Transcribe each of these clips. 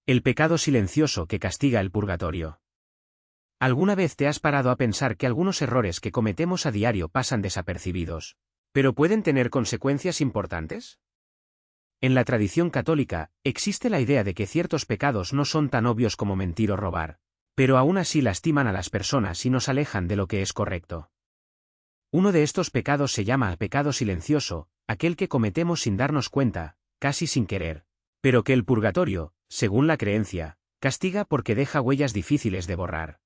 El pecado silencioso que castiga el purgatorio. ¿Alguna vez te has parado a pensar que algunos errores que cometemos a diario pasan desapercibidos, pero pueden tener consecuencias importantes? En la tradición católica, existe la idea de que ciertos pecados no son tan obvios como mentir o robar, pero aún así lastiman a las personas y nos alejan de lo que es correcto. Uno de estos pecados se llama pecado silencioso, aquel que cometemos sin darnos cuenta, casi sin querer, pero que el purgatorio, según la creencia, castiga porque deja huellas difíciles de borrar.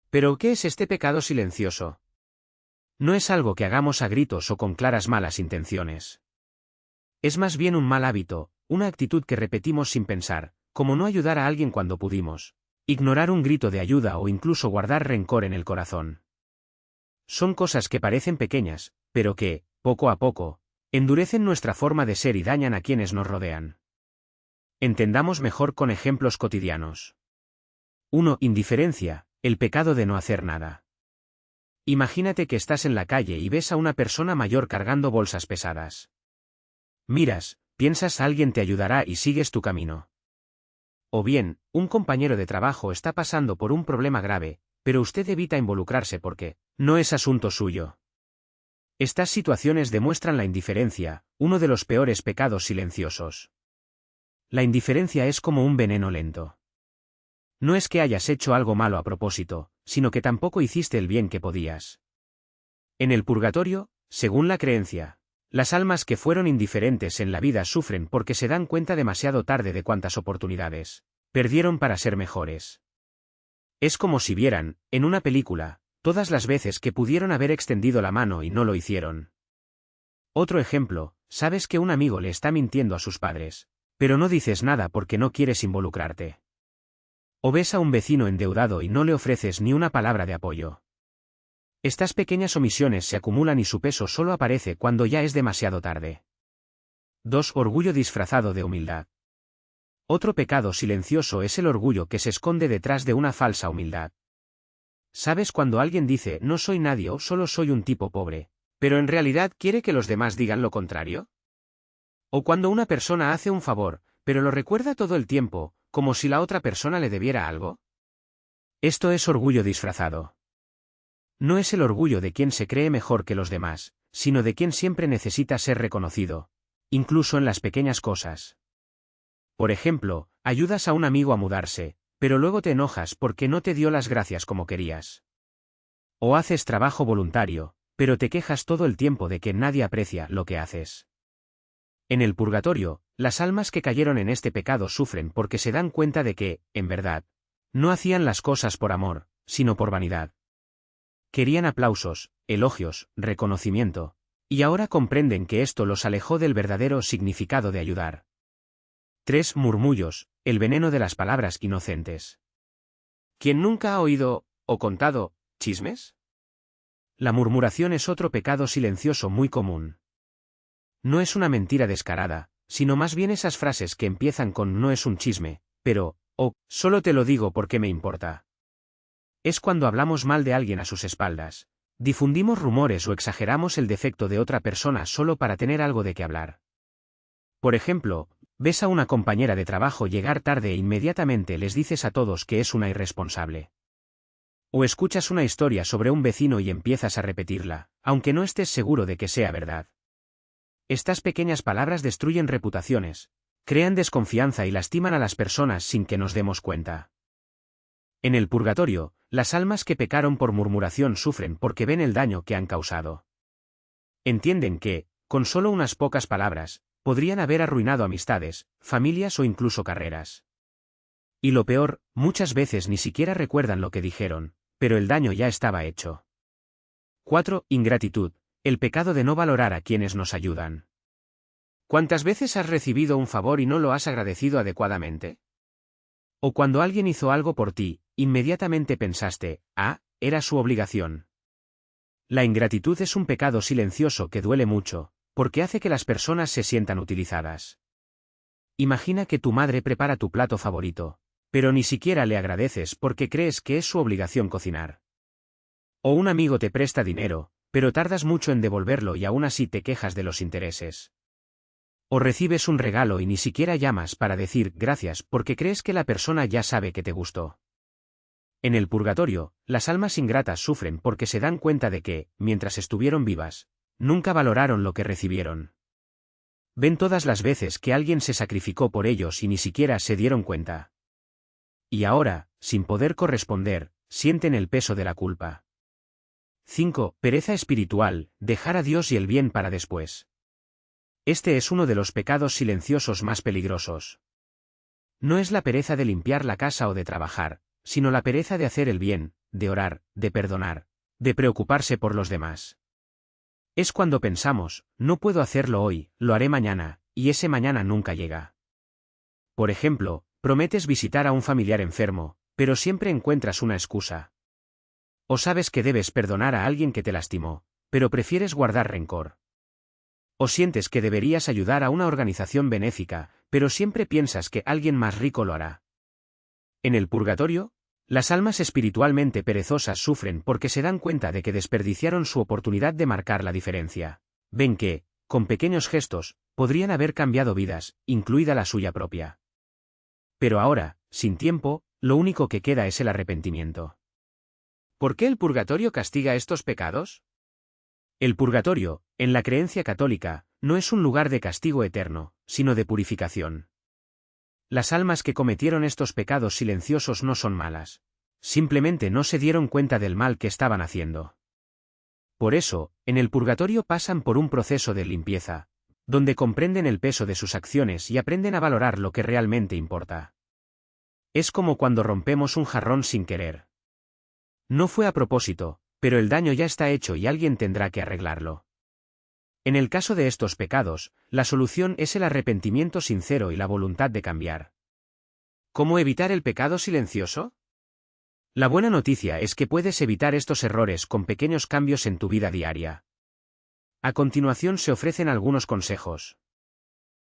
¿Pero qué es este pecado silencioso? No es algo que hagamos a gritos o con claras malas intenciones. Es más bien un mal hábito, una actitud que repetimos sin pensar, como no ayudar a alguien cuando pudimos, ignorar un grito de ayuda o incluso guardar rencor en el corazón. Son cosas que parecen pequeñas, pero que, poco a poco, endurecen nuestra forma de ser y dañan a quienes nos rodean. Entendamos mejor con ejemplos cotidianos. 1. Indiferencia, el pecado de no hacer nada. Imagínate que estás en la calle y ves a una persona mayor cargando bolsas pesadas. Miras, piensas alguien te ayudará y sigues tu camino. O bien, un compañero de trabajo está pasando por un problema grave, pero usted evita involucrarse porque no es asunto suyo. Estas situaciones demuestran la indiferencia, uno de los peores pecados silenciosos. La indiferencia es como un veneno lento. No es que hayas hecho algo malo a propósito, sino que tampoco hiciste el bien que podías. En el purgatorio, según la creencia, las almas que fueron indiferentes en la vida sufren porque se dan cuenta demasiado tarde de cuántas oportunidades perdieron para ser mejores. Es como si vieran, en una película, todas las veces que pudieron haber extendido la mano y no lo hicieron. Otro ejemplo, sabes que un amigo le está mintiendo a sus padres, pero no dices nada porque no quieres involucrarte. O ves a un vecino endeudado y no le ofreces ni una palabra de apoyo. Estas pequeñas omisiones se acumulan y su peso solo aparece cuando ya es demasiado tarde. 2. Orgullo disfrazado de humildad. Otro pecado silencioso es el orgullo que se esconde detrás de una falsa humildad. ¿Sabes cuando alguien dice no soy nadie o solo soy un tipo pobre, pero en realidad quiere que los demás digan lo contrario? O cuando una persona hace un favor, pero lo recuerda todo el tiempo, como si la otra persona le debiera algo. Esto es orgullo disfrazado. No es el orgullo de quien se cree mejor que los demás, sino de quien siempre necesita ser reconocido, incluso en las pequeñas cosas. Por ejemplo, ayudas a un amigo a mudarse, pero luego te enojas porque no te dio las gracias como querías. O haces trabajo voluntario, pero te quejas todo el tiempo de que nadie aprecia lo que haces. En el purgatorio, las almas que cayeron en este pecado sufren porque se dan cuenta de que, en verdad, no hacían las cosas por amor, sino por vanidad. Querían aplausos, elogios, reconocimiento, y ahora comprenden que esto los alejó del verdadero significado de ayudar. 3. Murmullos, el veneno de las palabras inocentes. ¿Quién nunca ha oído, o contado, chismes? La murmuración es otro pecado silencioso muy común. No es una mentira descarada, sino más bien esas frases que empiezan con no es un chisme, pero, o, solo te lo digo porque me importa. Es cuando hablamos mal de alguien a sus espaldas, difundimos rumores o exageramos el defecto de otra persona solo para tener algo de qué hablar. Por ejemplo, ves a una compañera de trabajo llegar tarde e inmediatamente les dices a todos que es una irresponsable. O escuchas una historia sobre un vecino y empiezas a repetirla, aunque no estés seguro de que sea verdad. Estas pequeñas palabras destruyen reputaciones, crean desconfianza y lastiman a las personas sin que nos demos cuenta. En el purgatorio, las almas que pecaron por murmuración sufren porque ven el daño que han causado. Entienden que, con solo unas pocas palabras, podrían haber arruinado amistades, familias o incluso carreras. Y lo peor, muchas veces ni siquiera recuerdan lo que dijeron, pero el daño ya estaba hecho. 4. Ingratitud, el pecado de no valorar a quienes nos ayudan. ¿Cuántas veces has recibido un favor y no lo has agradecido adecuadamente? O cuando alguien hizo algo por ti, inmediatamente pensaste, era su obligación. La ingratitud es un pecado silencioso que duele mucho, porque hace que las personas se sientan utilizadas. Imagina que tu madre prepara tu plato favorito, pero ni siquiera le agradeces porque crees que es su obligación cocinar. O un amigo te presta dinero, pero tardas mucho en devolverlo y aún así te quejas de los intereses. O recibes un regalo y ni siquiera llamas para decir gracias porque crees que la persona ya sabe que te gustó. En el purgatorio, las almas ingratas sufren porque se dan cuenta de que, mientras estuvieron vivas, nunca valoraron lo que recibieron. Ven todas las veces que alguien se sacrificó por ellos y ni siquiera se dieron cuenta. Y ahora, sin poder corresponder, sienten el peso de la culpa. 5. Pereza espiritual, dejar a Dios y el bien para después. Este es uno de los pecados silenciosos más peligrosos. No es la pereza de limpiar la casa o de trabajar, sino la pereza de hacer el bien, de orar, de perdonar, de preocuparse por los demás. Es cuando pensamos, no puedo hacerlo hoy, lo haré mañana, y ese mañana nunca llega. Por ejemplo, prometes visitar a un familiar enfermo, pero siempre encuentras una excusa. O sabes que debes perdonar a alguien que te lastimó, pero prefieres guardar rencor. O sientes que deberías ayudar a una organización benéfica, pero siempre piensas que alguien más rico lo hará. En el purgatorio, las almas espiritualmente perezosas sufren porque se dan cuenta de que desperdiciaron su oportunidad de marcar la diferencia. Ven que, con pequeños gestos, podrían haber cambiado vidas, incluida la suya propia. Pero ahora, sin tiempo, lo único que queda es el arrepentimiento. ¿Por qué el purgatorio castiga estos pecados? El purgatorio, en la creencia católica, no es un lugar de castigo eterno, sino de purificación. Las almas que cometieron estos pecados silenciosos no son malas. Simplemente no se dieron cuenta del mal que estaban haciendo. Por eso, en el purgatorio pasan por un proceso de limpieza, donde comprenden el peso de sus acciones y aprenden a valorar lo que realmente importa. Es como cuando rompemos un jarrón sin querer. No fue a propósito, pero el daño ya está hecho y alguien tendrá que arreglarlo. En el caso de estos pecados, la solución es el arrepentimiento sincero y la voluntad de cambiar. ¿Cómo evitar el pecado silencioso? La buena noticia es que puedes evitar estos errores con pequeños cambios en tu vida diaria. A continuación se ofrecen algunos consejos.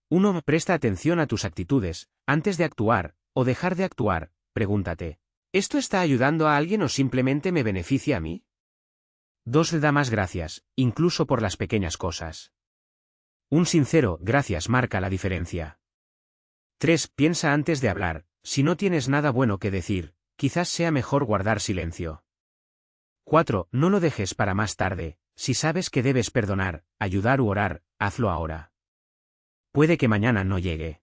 1. Presta atención a tus actitudes, antes de actuar, o dejar de actuar, pregúntate, ¿esto está ayudando a alguien o simplemente me beneficia a mí? 2. Da más gracias, incluso por las pequeñas cosas. Un sincero gracias marca la diferencia. 3. Piensa antes de hablar, si no tienes nada bueno que decir, quizás sea mejor guardar silencio. 4. No lo dejes para más tarde, si sabes que debes perdonar, ayudar u orar, hazlo ahora. Puede que mañana no llegue.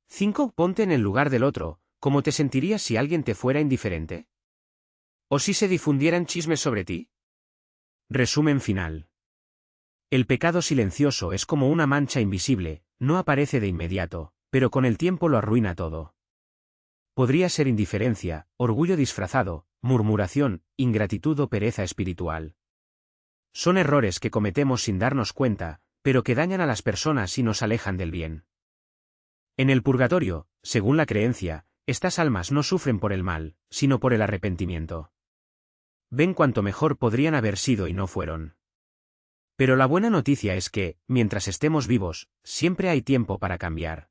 5. Ponte en el lugar del otro, ¿cómo te sentirías si alguien te fuera indiferente? ¿O si se difundieran chismes sobre ti? Resumen final. El pecado silencioso es como una mancha invisible, no aparece de inmediato, pero con el tiempo lo arruina todo. Podría ser indiferencia, orgullo disfrazado, murmuración, ingratitud o pereza espiritual. Son errores que cometemos sin darnos cuenta, pero que dañan a las personas y nos alejan del bien. En el purgatorio, según la creencia, estas almas no sufren por el mal, sino por el arrepentimiento. Ven cuánto mejor podrían haber sido y no fueron. Pero la buena noticia es que, mientras estemos vivos, siempre hay tiempo para cambiar.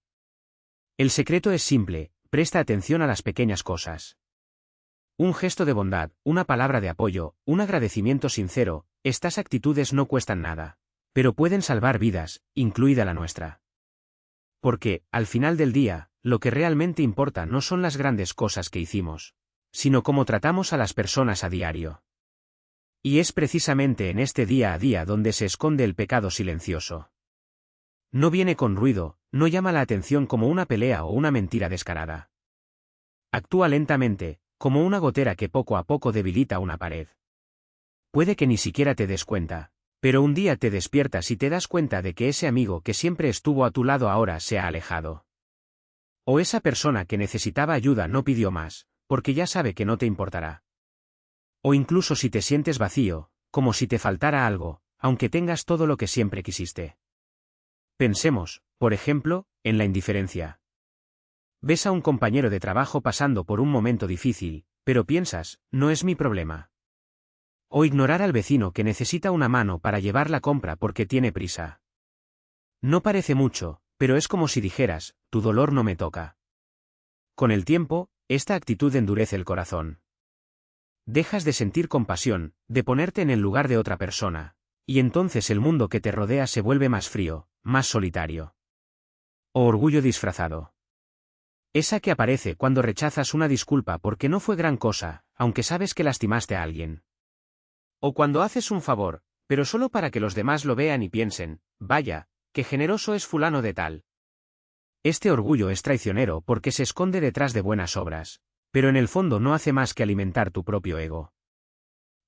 El secreto es simple, presta atención a las pequeñas cosas. Un gesto de bondad, una palabra de apoyo, un agradecimiento sincero, estas actitudes no cuestan nada, pero pueden salvar vidas, incluida la nuestra. Porque, al final del día, lo que realmente importa no son las grandes cosas que hicimos, sino cómo tratamos a las personas a diario. Y es precisamente en este día a día donde se esconde el pecado silencioso. No viene con ruido, no llama la atención como una pelea o una mentira descarada. Actúa lentamente, como una gotera que poco a poco debilita una pared. Puede que ni siquiera te des cuenta, pero un día te despiertas y te das cuenta de que ese amigo que siempre estuvo a tu lado ahora se ha alejado. O esa persona que necesitaba ayuda no pidió más, porque ya sabe que no te importará. O incluso si te sientes vacío, como si te faltara algo, aunque tengas todo lo que siempre quisiste. Pensemos, por ejemplo, en la indiferencia. Ves a un compañero de trabajo pasando por un momento difícil, pero piensas, no es mi problema. O ignorar al vecino que necesita una mano para llevar la compra porque tiene prisa. No parece mucho, pero es como si dijeras, tu dolor no me toca. Con el tiempo, esta actitud endurece el corazón. Dejas de sentir compasión, de ponerte en el lugar de otra persona, y entonces el mundo que te rodea se vuelve más frío, más solitario. O orgullo disfrazado. Esa que aparece cuando rechazas una disculpa porque no fue gran cosa, aunque sabes que lastimaste a alguien. O cuando haces un favor, pero solo para que los demás lo vean y piensen, vaya, qué generoso es fulano de tal. Este orgullo es traicionero porque se esconde detrás de buenas obras, pero en el fondo no hace más que alimentar tu propio ego.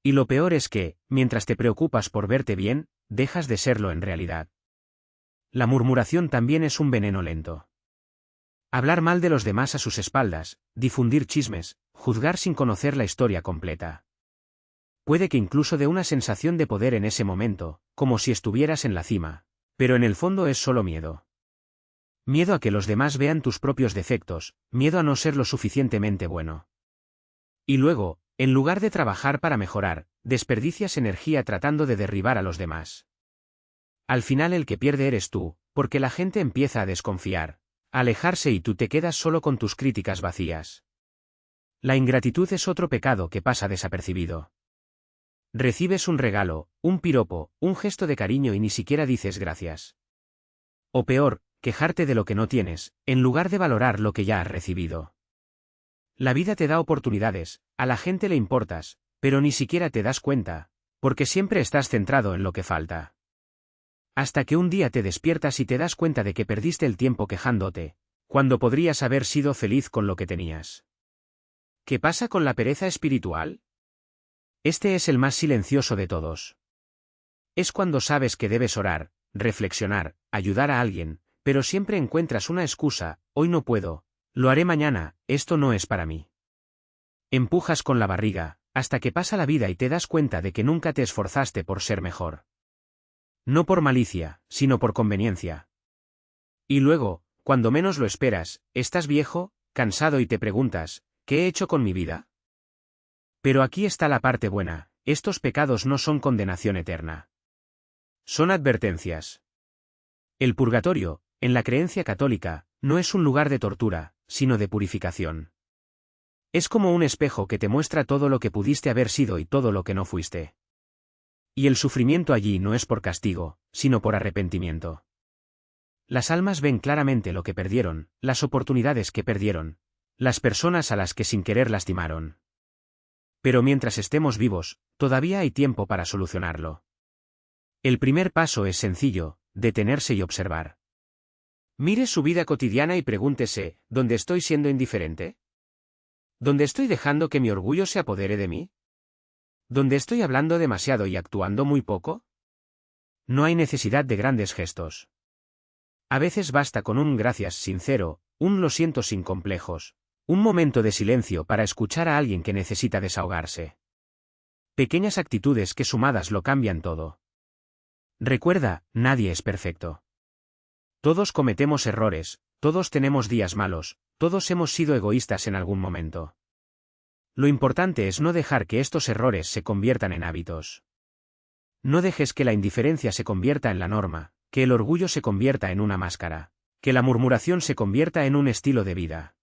Y lo peor es que, mientras te preocupas por verte bien, dejas de serlo en realidad. La murmuración también es un veneno lento. Hablar mal de los demás a sus espaldas, difundir chismes, juzgar sin conocer la historia completa. Puede que incluso dé una sensación de poder en ese momento, como si estuvieras en la cima, pero en el fondo es solo miedo. Miedo a que los demás vean tus propios defectos, miedo a no ser lo suficientemente bueno. Y luego, en lugar de trabajar para mejorar, desperdicias energía tratando de derribar a los demás. Al final el que pierde eres tú, porque la gente empieza a desconfiar, a alejarse y tú te quedas solo con tus críticas vacías. La ingratitud es otro pecado que pasa desapercibido. Recibes un regalo, un piropo, un gesto de cariño y ni siquiera dices gracias. O peor, quejarte de lo que no tienes, en lugar de valorar lo que ya has recibido. La vida te da oportunidades, a la gente le importas, pero ni siquiera te das cuenta, porque siempre estás centrado en lo que falta. Hasta que un día te despiertas y te das cuenta de que perdiste el tiempo quejándote, cuando podrías haber sido feliz con lo que tenías. ¿Qué pasa con la pereza espiritual? Este es el más silencioso de todos. Es cuando sabes que debes orar, reflexionar, ayudar a alguien, pero siempre encuentras una excusa, hoy no puedo, lo haré mañana, esto no es para mí. Empujas con la barriga, hasta que pasa la vida y te das cuenta de que nunca te esforzaste por ser mejor. No por malicia, sino por conveniencia. Y luego, cuando menos lo esperas, estás viejo, cansado y te preguntas, ¿qué he hecho con mi vida? Pero aquí está la parte buena, estos pecados no son condenación eterna. Son advertencias. El purgatorio, en la creencia católica, no es un lugar de tortura, sino de purificación. Es como un espejo que te muestra todo lo que pudiste haber sido y todo lo que no fuiste. Y el sufrimiento allí no es por castigo, sino por arrepentimiento. Las almas ven claramente lo que perdieron, las oportunidades que perdieron, las personas a las que sin querer lastimaron. Pero mientras estemos vivos, todavía hay tiempo para solucionarlo. El primer paso es sencillo, detenerse y observar. Mire su vida cotidiana y pregúntese, ¿dónde estoy siendo indiferente? ¿Dónde estoy dejando que mi orgullo se apodere de mí? ¿Dónde estoy hablando demasiado y actuando muy poco? No hay necesidad de grandes gestos. A veces basta con un gracias sincero, un lo siento sin complejos, un momento de silencio para escuchar a alguien que necesita desahogarse. Pequeñas actitudes que sumadas lo cambian todo. Recuerda, nadie es perfecto. Todos cometemos errores, todos tenemos días malos, todos hemos sido egoístas en algún momento. Lo importante es no dejar que estos errores se conviertan en hábitos. No dejes que la indiferencia se convierta en la norma, que el orgullo se convierta en una máscara, que la murmuración se convierta en un estilo de vida.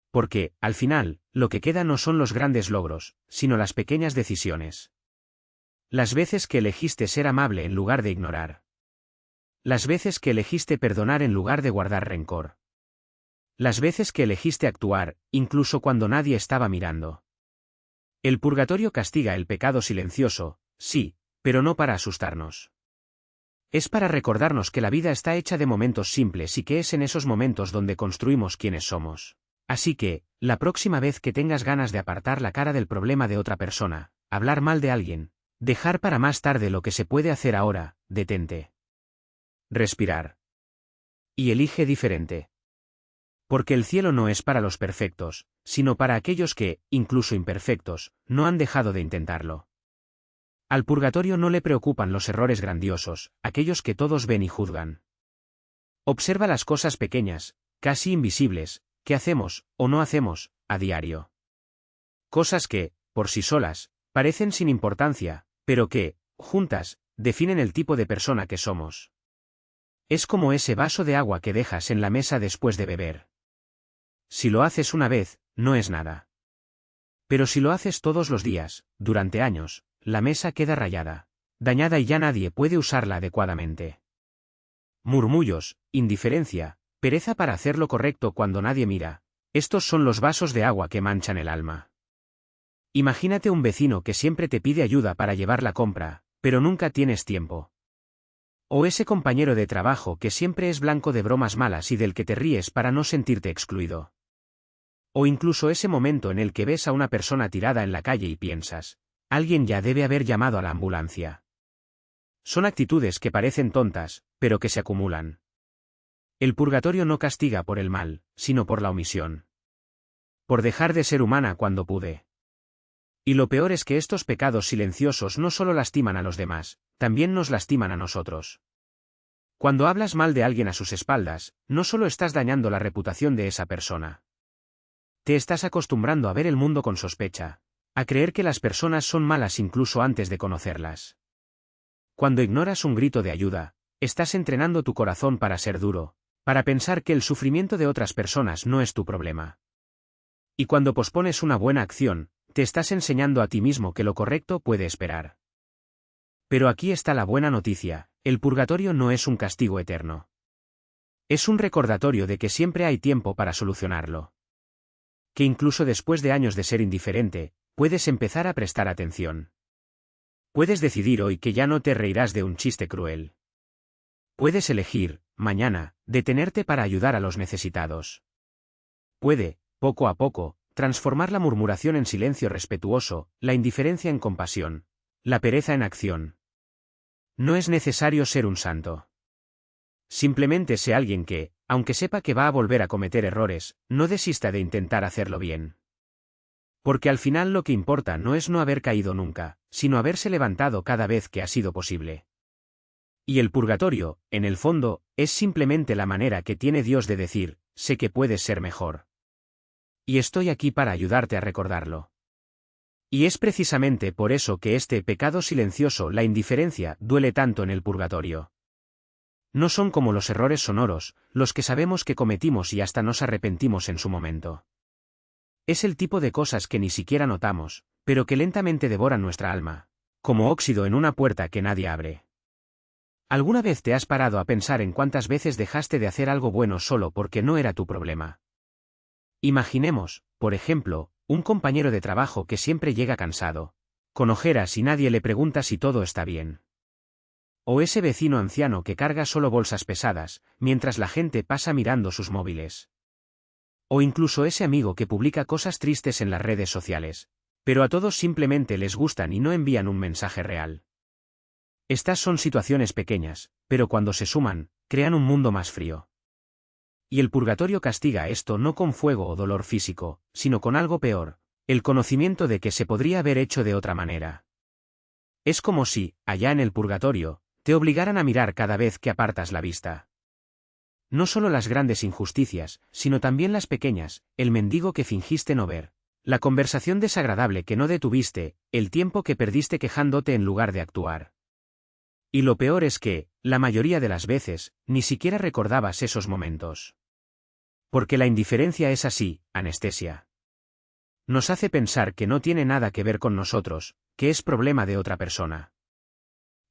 Porque, al final, lo que queda no son los grandes logros, sino las pequeñas decisiones. Las veces que elegiste ser amable en lugar de ignorar. Las veces que elegiste perdonar en lugar de guardar rencor. Las veces que elegiste actuar, incluso cuando nadie estaba mirando. El purgatorio castiga el pecado silencioso, sí, pero no para asustarnos. Es para recordarnos que la vida está hecha de momentos simples y que es en esos momentos donde construimos quienes somos. Así que, la próxima vez que tengas ganas de apartar la cara del problema de otra persona, hablar mal de alguien, dejar para más tarde lo que se puede hacer ahora, detente. Respirar. Y elige diferente. Porque el cielo no es para los perfectos, sino para aquellos que, incluso imperfectos, no han dejado de intentarlo. Al purgatorio no le preocupan los errores grandiosos, aquellos que todos ven y juzgan. Observa las cosas pequeñas, casi invisibles, que hacemos, o no hacemos, a diario. Cosas que, por sí solas, parecen sin importancia, pero que, juntas, definen el tipo de persona que somos. Es como ese vaso de agua que dejas en la mesa después de beber. Si lo haces una vez, no es nada. Pero si lo haces todos los días, durante años, la mesa queda rayada, dañada y ya nadie puede usarla adecuadamente. Murmullos, indiferencia, pereza para hacer lo correcto cuando nadie mira. Estos son los vasos de agua que manchan el alma. Imagínate un vecino que siempre te pide ayuda para llevar la compra, pero nunca tienes tiempo. O ese compañero de trabajo que siempre es blanco de bromas malas y del que te ríes para no sentirte excluido. O incluso ese momento en el que ves a una persona tirada en la calle y piensas, alguien ya debe haber llamado a la ambulancia. Son actitudes que parecen tontas, pero que se acumulan. El purgatorio no castiga por el mal, sino por la omisión. Por dejar de ser humana cuando pude. Y lo peor es que estos pecados silenciosos no solo lastiman a los demás, también nos lastiman a nosotros. Cuando hablas mal de alguien a sus espaldas, no solo estás dañando la reputación de esa persona. Te estás acostumbrando a ver el mundo con sospecha, a creer que las personas son malas incluso antes de conocerlas. Cuando ignoras un grito de ayuda, estás entrenando tu corazón para ser duro, para pensar que el sufrimiento de otras personas no es tu problema. Y cuando pospones una buena acción, te estás enseñando a ti mismo que lo correcto puede esperar. Pero aquí está la buena noticia, el purgatorio no es un castigo eterno. Es un recordatorio de que siempre hay tiempo para solucionarlo. Que incluso después de años de ser indiferente, puedes empezar a prestar atención. Puedes decidir hoy que ya no te reirás de un chiste cruel. Puedes elegir, mañana, detenerte para ayudar a los necesitados. Puede, poco a poco, transformar la murmuración en silencio respetuoso, la indiferencia en compasión, la pereza en acción. No es necesario ser un santo. Simplemente sé alguien que, aunque sepa que va a volver a cometer errores, no desista de intentar hacerlo bien. Porque al final lo que importa no es no haber caído nunca, sino haberse levantado cada vez que ha sido posible. Y el purgatorio, en el fondo, es simplemente la manera que tiene Dios de decir, sé que puedes ser mejor. Y estoy aquí para ayudarte a recordarlo. Y es precisamente por eso que este pecado silencioso, la indiferencia, duele tanto en el purgatorio. No son como los errores sonoros, los que sabemos que cometimos y hasta nos arrepentimos en su momento. Es el tipo de cosas que ni siquiera notamos, pero que lentamente devoran nuestra alma, como óxido en una puerta que nadie abre. ¿Alguna vez te has parado a pensar en cuántas veces dejaste de hacer algo bueno solo porque no era tu problema? Imaginemos, por ejemplo, un compañero de trabajo que siempre llega cansado, con ojeras y nadie le pregunta si todo está bien. O ese vecino anciano que carga solo bolsas pesadas, mientras la gente pasa mirando sus móviles. O incluso ese amigo que publica cosas tristes en las redes sociales, pero a todos simplemente les gustan y no envían un mensaje real. Estas son situaciones pequeñas, pero cuando se suman, crean un mundo más frío. Y el purgatorio castiga esto no con fuego o dolor físico, sino con algo peor, el conocimiento de que se podría haber hecho de otra manera. Es como si, allá en el purgatorio, te obligaran a mirar cada vez que apartas la vista. No solo las grandes injusticias, sino también las pequeñas, el mendigo que fingiste no ver, la conversación desagradable que no detuviste, el tiempo que perdiste quejándote en lugar de actuar. Y lo peor es que, la mayoría de las veces, ni siquiera recordabas esos momentos. Porque la indiferencia es así, anestesia. Nos hace pensar que no tiene nada que ver con nosotros, que es problema de otra persona.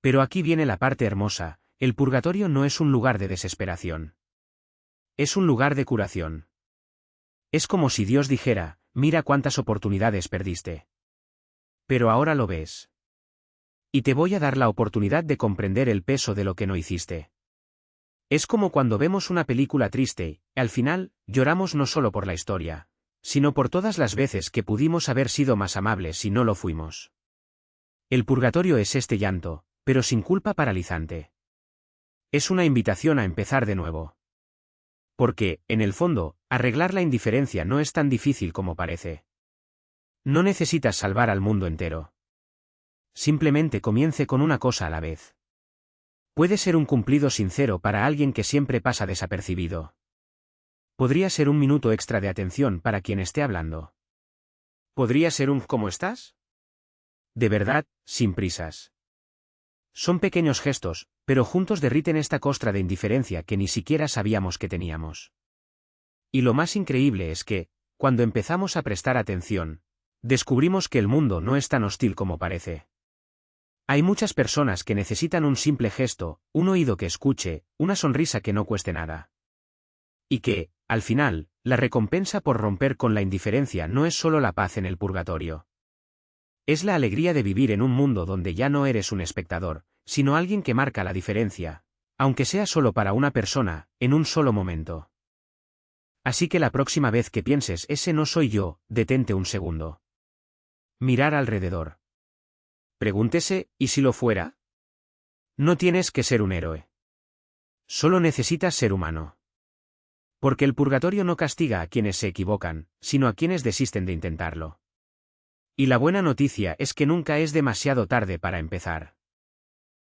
Pero aquí viene la parte hermosa, el purgatorio no es un lugar de desesperación. Es un lugar de curación. Es como si Dios dijera, mira cuántas oportunidades perdiste. Pero ahora lo ves. Y te voy a dar la oportunidad de comprender el peso de lo que no hiciste. Es como cuando vemos una película triste, al final, lloramos no solo por la historia, sino por todas las veces que pudimos haber sido más amables y no lo fuimos. El purgatorio es este llanto, pero sin culpa paralizante. Es una invitación a empezar de nuevo. Porque, en el fondo, arreglar la indiferencia no es tan difícil como parece. No necesitas salvar al mundo entero. Simplemente comience con una cosa a la vez. Puede ser un cumplido sincero para alguien que siempre pasa desapercibido. Podría ser un minuto extra de atención para quien esté hablando. ¿Podría ser un ¿cómo estás? De verdad, sin prisas. Son pequeños gestos, pero juntos derriten esta costra de indiferencia que ni siquiera sabíamos que teníamos. Y lo más increíble es que, cuando empezamos a prestar atención, descubrimos que el mundo no es tan hostil como parece. Hay muchas personas que necesitan un simple gesto, un oído que escuche, una sonrisa que no cueste nada. Y que, al final, la recompensa por romper con la indiferencia no es solo la paz en el purgatorio. Es la alegría de vivir en un mundo donde ya no eres un espectador, sino alguien que marca la diferencia, aunque sea solo para una persona, en un solo momento. Así que la próxima vez que pienses ese no soy yo, detente un segundo. Mirar alrededor. Pregúntese, ¿y si lo fuera? No tienes que ser un héroe. Solo necesitas ser humano. Porque el purgatorio no castiga a quienes se equivocan, sino a quienes desisten de intentarlo. Y la buena noticia es que nunca es demasiado tarde para empezar.